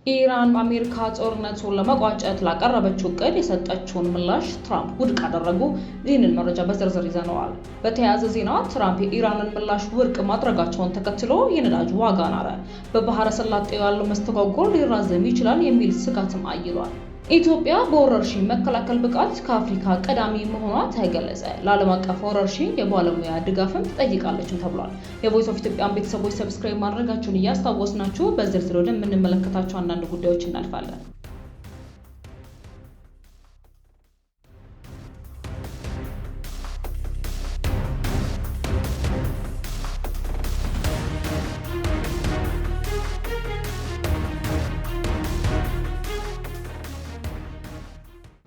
ኢራን አሜሪካ ጦርነቱን ለመቋጨት ላቀረበችው እቅድ የሰጠችውን ምላሽ ትራምፕ ውድቅ አደረጉ። ይህንን መረጃ በዝርዝር ይዘነዋል። በተያያዘ ዜና ትራምፕ የኢራንን ምላሽ ውድቅ ማድረጋቸውን ተከትሎ የነዳጅ ዋጋ ናረ። በባህረ ሰላጤው ያለው መስተጓጎል ሊራዘም ይችላል የሚል ስጋትም አይሏል። ኢትዮጵያ በወረርሽኝ መከላከል ብቃት ከአፍሪካ ቀዳሚ መሆኗ ተገለጸ። ለዓለም አቀፍ ወረርሽኝ የባለሙያ ድጋፍም ትጠይቃለችም ተብሏል። የቮይስ ኦፍ ኢትዮጵያን ቤተሰቦች ሰብስክራይብ ማድረጋችሁን እያስታወስናችሁ በዝርዝር ወደምንመለከታቸው አንዳንድ ጉዳዮች እናልፋለን።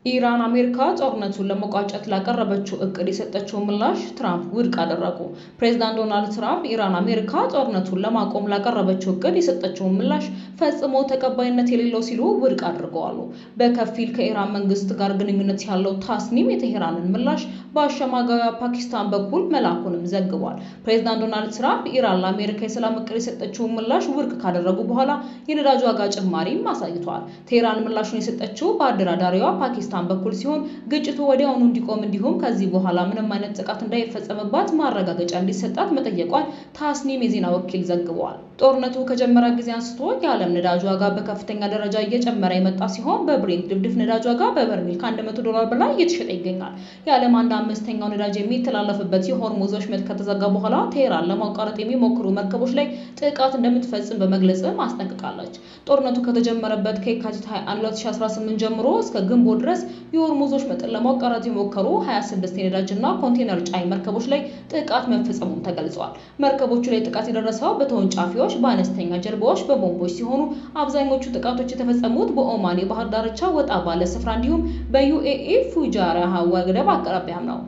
ኢራን አሜሪካ ጦርነቱን ለመቋጨት ላቀረበችው እቅድ የሰጠችውን ምላሽ ትራምፕ ውድቅ አደረጉ። ፕሬዝዳንት ዶናልድ ትራምፕ ኢራን አሜሪካ ጦርነቱን ለማቆም ላቀረበችው እቅድ የሰጠችውን ምላሽ ፈጽሞ ተቀባይነት የሌለው ሲሉ ውድቅ አድርገዋል። በከፊል ከኢራን መንግስት ጋር ግንኙነት ያለው ታስኒም የቴሄራንን ምላሽ በአሸማጋዩ ፓኪስታን በኩል መላኩንም ዘግቧል። ፕሬዝዳንት ዶናልድ ትራምፕ ኢራን ለአሜሪካ የሰላም እቅድ የሰጠችውን ምላሽ ውድቅ ካደረጉ በኋላ የነዳጅ ዋጋ ጭማሪም አሳይቷል። ቴሄራን ምላሹን የሰጠችው በአደራዳሪዋ ፓኪስታን በኩል ሲሆን ግጭቱ ወዲያውኑ እንዲቆም እንዲሁም ከዚህ በኋላ ምንም አይነት ጥቃት እንዳይፈጸምባት ማረጋገጫ እንዲሰጣት መጠየቋን ታስኒም የዜና ወኪል ዘግቧል። ጦርነቱ ከጀመረ ጊዜ አንስቶ የዓለም ነዳጅ ዋጋ በከፍተኛ ደረጃ እየጨመረ የመጣ ሲሆን በብሬንት ድፍድፍ ነዳጅ ዋጋ በበርሜል $100 በላይ እየተሸጠ ይገኛል። የዓለም 1/5ኛው ነዳጅ የሚተላለፍበት የሆርሙዝ ወሽመጥ ከተዘጋ በኋላ ቴሄራን ለማቋረጥ የሚሞክሩ መርከቦች ላይ ጥቃት እንደምትፈጽም በመግለጽም አስጠንቅቃለች። ጦርነቱ ከተጀመረበት ከየካቲት 21 2018 ጀምሮ እስከ ግንቦት ድረስ የሆርሙዝ ወሽመጥን ለማቋረጥ የሞከሩ 26 የነዳጅና ኮንቴነር ጫኝ መርከቦች ላይ ጥቃት መፈጸሙም ተገልጿል። መርከቦቹ ላይ ጥቃት የደረሰው በተወንጫፊዎች፣ በአነስተኛ ጀልባዎች፣ በቦምቦች ሲሆኑ አብዛኞቹ ጥቃቶች የተፈጸሙት በኦማን የባህር ዳርቻ ወጣ ባለ ስፍራ እንዲሁም በዩኤኢ ፉጃይራ ወደብ አቅራቢያም ነው።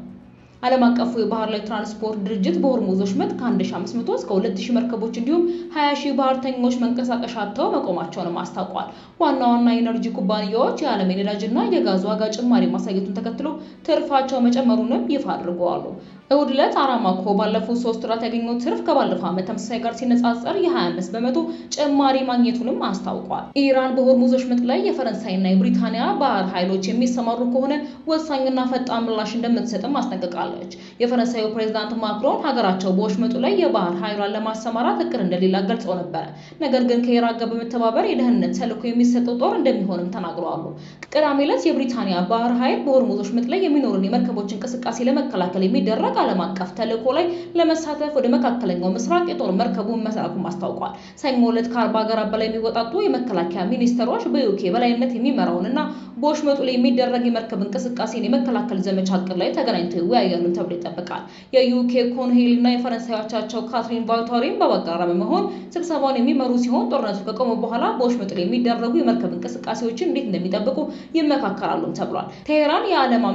ዓለም አቀፉ የባህር ላይ ትራንስፖርት ድርጅት በሆርሙዝ ወሽመጥ ከ1500 እስከ 2000 መርከቦች እንዲሁም 20000 ባህርተኞች መንቀሳቀስ አጥተው መቆማቸውንም አስታውቋል። ዋና ዋና የኤነርጂ ኩባንያዎች የዓለም የነዳጅና የጋዝ ዋጋ ጭማሪ ማሳየቱን ተከትሎ ትርፋቸው መጨመሩንም ይፋ አድርገዋል። እሁድ ዕለት አራማኮ ባለፉት 3 ወራት ያገኘው ትርፍ ከባለፈው ዓመት ተመሳሳይ ጋር ሲነጻጸር የ25 በመቶ ጭማሪ ማግኘቱንም አስታውቋል። ኢራን በሆርሙዝ ወሽመጥ ላይ የፈረንሳይና የብሪታንያ ባህር ኃይሎች የሚሰማሩ ከሆነ ወሳኝና ፈጣን ምላሽ እንደምትሰጥም አስጠንቅቃለች። የፈረንሳዩ ፕሬዝዳንት ማክሮን ሀገራቸው በወሽመጡ ላይ የባህር ኃይሏን ለማሰማራት እቅድ እንደሌላ ገልጸው ነበር። ነገር ግን ከኢራን ጋር በመተባበር የደህንነት ተልዕኮ የሚሰጠው ጦር እንደሚሆንም ተናግረዋል። ቅዳሜ ዕለት የብሪታንያ ባህር ኃይል በሆርሙዝ ወሽመጥ ላይ የሚኖርን የመርከቦች እንቅስቃሴ ለመከላከል የሚደረግ ዓለም አቀፍ ተልዕኮ ላይ ለመሳተፍ ወደ መካከለኛው ምስራቅ የጦር መርከቡን መሰራቱን አስታውቋል። ሰኞ ዕለት ከ40 ሀገራት በላይ የሚወጣጡ የመከላከያ ሚኒስትሮች በዩኬ በላይነት የሚመራውንና በወሽመጡ ላይ የሚደረግ የመርከብ እንቅስቃሴን የመከላከል ዘመቻ እቅድ ላይ ተገናኝተው ይወያያሉ ተብሎ ይጠበቃል። የዩኬ ኮንሄል እና የፈረንሳይ አቻቸው ካትሪን ቫውታሪን በጋራ በመሆን ስብሰባውን የሚመሩ ሲሆን ጦርነቱ ከቆመ በኋላ በወሽመጡ ላይ የሚደረጉ የመርከብ እንቅስቃሴዎችን እንዴት እንደሚጠብቁ ይመካከራሉም ተብሏል። ቴሄራን የዓለም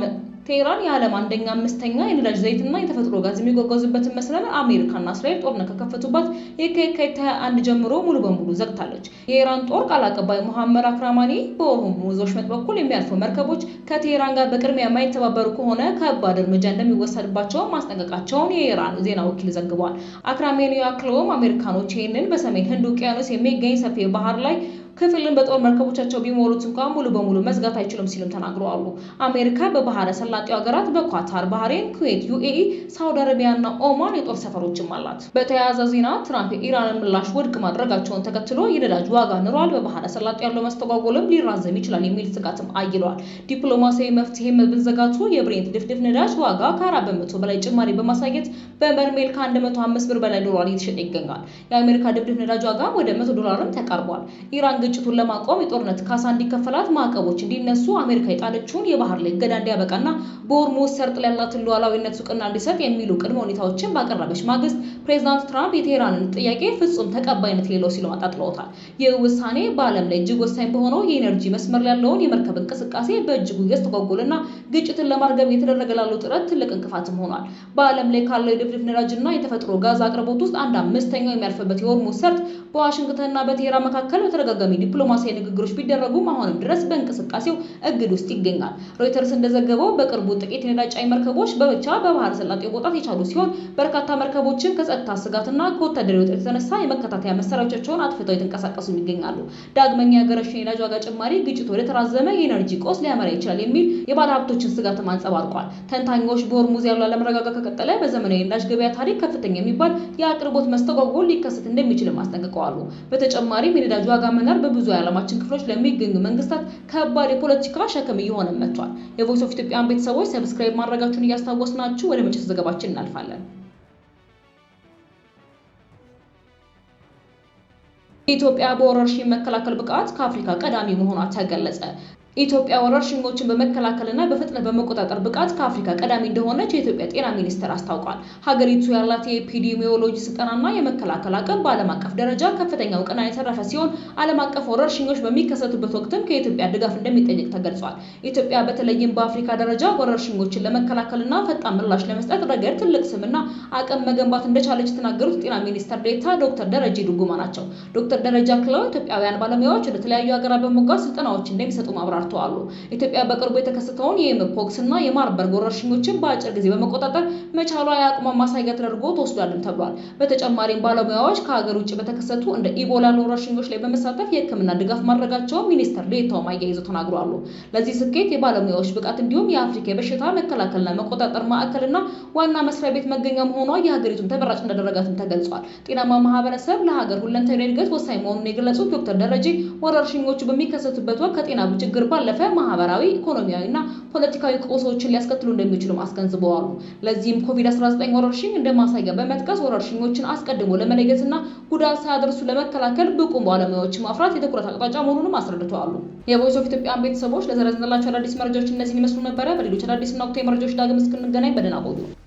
1/5ኛ የነዳጅ ዘይትና የተፈጥሮ ጋዝ የሚጓጓዙበትን መስመር አሜሪካና እስራኤል ጦርነት ከከፈቱባት የካቲት 21 ጀምሮ ሙሉ በሙሉ ዘግታለች። የኢራን ጦር ቃል አቀባይ ሙሐመድ አክራማኒ በሆርሙዝ ወሽመጥ በኩል የሚያልፉ መርከቦች ከቴሄራን ጋር በቅድሚያ የማይተባበሩ ከሆነ ከባድ እርምጃ እንደሚወሰድባቸው ማስጠንቀቃቸውን የኢራን ዜና ወኪል ዘግቧል። አክራማኒ አክለውም አሜሪካኖች ይህንን በሰሜን ህንድ ውቅያኖስ የሚገኝ ሰፊ ባህር ላይ ክፍልን በጦር መርከቦቻቸው ቢሞሉት እንኳን ሙሉ በሙሉ መዝጋት አይችሉም ሲሉም ተናግረዋል። አሜሪካ በባህረ ሰላጤው ሀገራት በኳታር፣ ባህሬን፣ ኩዌት፣ ዩኤኢ፣ ሳውዲ አረቢያና ኦማን የጦር ሰፈሮችም አላት። በተያያዘ ዜና ትራምፕ የኢራንን ምላሽ ውድቅ ማድረጋቸውን ተከትሎ የነዳጅ ዋጋ ንሯል። በባህረ ሰላጤው ያለው መስተጓጎልም ሊራዘም ይችላል የሚል ስጋትም አይሏል። ዲፕሎማሲያዊ መፍትሄ መዘጋቱ የብሬንት ድፍድፍ ነዳጅ ዋጋ ከ4 በመቶ በላይ ጭማሪ በማሳየት በበርሜል $105 በላይ ዶላር እየተሸጠ ይገኛል። የአሜሪካ ድፍድፍ ነዳጅ ዋጋ ወደ $100 ተቃርቧል። ኢራን ግጭቱን ለማቆም የጦርነት ካሳ እንዲከፈላት ማዕቀቦች እንዲነሱ አሜሪካ የጣለችውን የባህር ላይ እገዳ እንዲያበቃና በሆርሙዝ ሰርጥ ላይ ያላትን ሉዓላዊነት እውቅና እንዲሰጥ የሚሉ ቅድመ ሁኔታዎችን ባቀረበች ማግስት ፕሬዝዳንት ትራምፕ የቴሄራንን ጥያቄ ፍጹም ተቀባይነት የሌለው ሲሉ አጣጥለውታል። ይህ ውሳኔ በዓለም ላይ እጅግ ወሳኝ በሆነው የኤነርጂ መስመር ላይ ያለውን የመርከብ እንቅስቃሴ በእጅጉ እያስተጓጎለና ግጭትን ለማርገብ እየተደረገ ላለው ጥረት ትልቅ እንቅፋትም ሆኗል። በዓለም ላይ ካለው የድፍድፍ ነዳጅና የተፈጥሮ ጋዝ አቅርቦት ውስጥ 1/5ኛው የሚያልፍበት የሆርሙዝ ሰርጥ በዋሽንግተንና በቴሄራን መካከል በተደጋጋሚ ተደጋጋሚ ዲፕሎማሲያዊ ንግግሮች ቢደረጉም አሁንም ድረስ በእንቅስቃሴው እግድ ውስጥ ይገኛል። ሮይተርስ እንደዘገበው በቅርቡ ጥቂት የነዳጅ ጫኝ መርከቦች በብቻ በባህር ሰላጤው መውጣት የቻሉ ሲሆን በርካታ መርከቦችን ከጸጥታ ስጋትና ከወታደራዊ ውጥረት የተነሳ የመከታተያ መሳሪያዎቻቸውን አጥፍተው የተንቀሳቀሱ ይገኛሉ። ዳግመኛ የሀገረሸው የነዳጅ ዋጋ ጭማሪ ግጭቱ ወደ ተራዘመ የኤነርጂ ቀውስ ሊያመራ ይችላል የሚል የባለሀብቶችን ስጋትም አንጸባርቋል። ተንታኞች በሆርሙዝ ያለው አለመረጋጋት ከቀጠለ በዘመናዊ የነዳጅ ገበያ ታሪክ ከፍተኛ የሚባል የአቅርቦት መስተጓጎል ሊከሰት እንደሚችልም አስጠንቅቀዋል። በተጨማሪም የነዳጅ ዋጋ መናር በብዙ የዓለማችን ክፍሎች ለሚገኙ መንግስታት ከባድ የፖለቲካ ሸክም እየሆነ መጥቷል። የቮይስ ኦፍ ኢትዮጵያን ቤተሰቦች ሰብስክራይብ ማድረጋችሁን እያስታወስናችሁ ወደ መጪው ዘገባችን እናልፋለን። ኢትዮጵያ በወረርሽኝ መከላከል ብቃት ከአፍሪካ ቀዳሚ መሆኗ ተገለጸ። ኢትዮጵያ ወረርሽኞችን በመከላከልና በፍጥነት በመቆጣጠር ብቃት ከአፍሪካ ቀዳሚ እንደሆነች የኢትዮጵያ ጤና ሚኒስቴር አስታውቋል። ሀገሪቱ ያላት የኤፒዲሚዮሎጂ ስልጠናና የመከላከል አቅም በዓለም አቀፍ ደረጃ ከፍተኛ እውቅና የተረፈ ሲሆን ዓለም አቀፍ ወረርሽኞች በሚከሰቱበት ወቅትም ከኢትዮጵያ ድጋፍ እንደሚጠይቅ ተገልጿል። ኢትዮጵያ በተለይም በአፍሪካ ደረጃ ወረርሽኞችን ለመከላከልና ፈጣን ምላሽ ለመስጠት ረገድ ትልቅ ስምና አቅም መገንባት እንደቻለች የተናገሩት ጤና ሚኒስትር ዴኤታ ዶክተር ደረጀ ዱጉማ ናቸው። ዶክተር ደረጀ አክለው ኢትዮጵያውያን ባለሙያዎች ወደ ተለያዩ ሀገራት በመጓዝ ስልጠናዎች እንደሚሰጡ ማብራሪያ ኢትዮጵያ በቅርቡ የተከሰተውን የኤምፖክስ እና የማርበርግ ወረርሽኞችን በአጭር ጊዜ በመቆጣጠር መቻሏ የአቅሟ ማሳያ ተደርጎ ተወስዷልም ተብሏል። በተጨማሪም ባለሙያዎች ከሀገር ውጭ በተከሰቱ እንደ ኢቦላ ወረርሽኞች ላይ በመሳተፍ የሕክምና ድጋፍ ማድረጋቸው ሚኒስትር ዴኤታው አያይዘው ተናግረዋል። ለዚህ ስኬት የባለሙያዎች ብቃት እንዲሁም የአፍሪካ የበሽታ መከላከልና መቆጣጠር ማዕከልና ዋና መስሪያ ቤት መገኛ መሆኗ የሀገሪቱን ተመራጭ እንዳደረጋትም ተገልጿል። ጤናማ ማህበረሰብ ለሀገር ሁለንተናዊ እድገት ወሳኝ መሆኑን የገለጹት ዶክተር ደረጀ ወረርሽኞቹ በሚከሰቱበት ወቅት ከጤና ችግር ባለፈ ማህበራዊ፣ ኢኮኖሚያዊና ፖለቲካዊ ቀውሶችን ሊያስከትሉ እንደሚችሉ አስገንዝበዋል። ለዚህም ኮቪድ-19 ወረርሽኝ እንደ ማሳያ በመጥቀስ ወረርሽኞችን አስቀድሞ ለመለየትና ጉዳት ሳያደርሱ ለመከላከል ብቁ ባለሙያዎችን ማፍራት የትኩረት አቅጣጫ መሆኑንም አስረድተዋል። የቮይስ ኦፍ ኢትዮጵያን ቤተሰቦች ለዘረዝንላችሁ አዳዲስ መረጃዎች እነዚህን ይመስሉ ነበረ። በሌሎች አዳዲስና ወቅታዊ መረጃዎች ዳግም እስክንገናኝ በደህና ቆዩ።